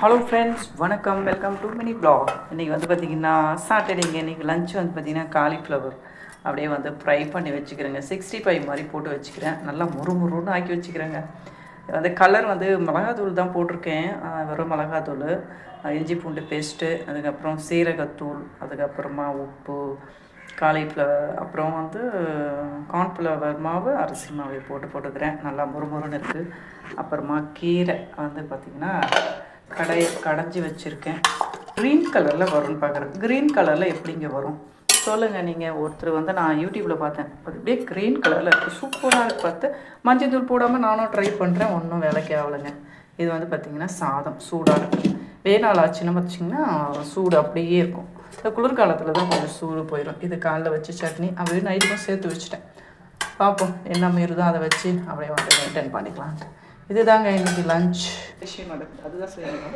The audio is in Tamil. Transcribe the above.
ஹலோ ஃப்ரெண்ட்ஸ், வணக்கம். Welcome to mini blog. இன்றைக்கி வந்து பார்த்திங்கன்னா சாட்டர்டேங்க. இன்றைக்கி லஞ்ச் வந்து பார்த்திங்கன்னா காலிஃப்ளவர் அப்படியே வந்து ஃப்ரை பண்ணி வச்சுக்கிறேங்க. 65 மாதிரி போட்டு வச்சுக்கிறேன். நல்லா முறுமுறுன்னு ஆக்கி வச்சுக்கிறேங்க. அந்த கலர் வந்து மிளகாத்தூள் தான் போட்டிருக்கேன். வெறும் மிளகாத்தூள், இஞ்சி பூண்டு பேஸ்ட்டு, அதுக்கப்புறம் சீரகத்தூள், அதுக்கப்புறமா உப்பு, காலிஃப்ளவர், அப்புறம் வந்து கார்ன்ஃப்ளவர் மாவு, அரிசி மாவு போட்டுக்கிறேன். நல்லா முறுமுறுன்னு இருக்குது. அப்புறமா கீரை வந்து பார்த்திங்கன்னா கடைஞ்சி வச்சுருக்கேன். க்ரீன் கலரில் வரும்னு பார்க்குறேன். க்ரீன் கலரில் எப்படிங்க வரும் சொல்லுங்கள் நீங்கள். ஒருத்தர் வந்து நான் யூடியூப்பில் பார்த்தேன், அது அப்படியே க்ரீன் கலரில் இருக்குது, சூப்பராக இருக்குது. பார்த்து மஞ்சள் தூள் போடாமல் நானும் ட்ரை பண்ணுறேன், ஒன்றும் வேலைக்கு ஆகலைங்க. இது வந்து பார்த்திங்கன்னா சாதம் சூடாக இருக்குது. வேணாள் ஆச்சுன்னா பார்த்திங்கன்னா சூடு அப்படியே இருக்கும். இந்த குளிர்காலத்தில் தான் கொஞ்சம் சூடு போயிடும். இது காலைல வச்சு சட்னி அப்படியே நைட்டுக்கும் சேர்த்து வச்சுட்டேன். பார்ப்போம் என்ன மீறுதோ அதை வச்சு அப்படியே வந்து மெயின்டைன் பண்ணிக்கலாம். இதுதாங்க இன்றைக்கி லஞ்ச் விஷயம். அதுதான் செய்யணும்.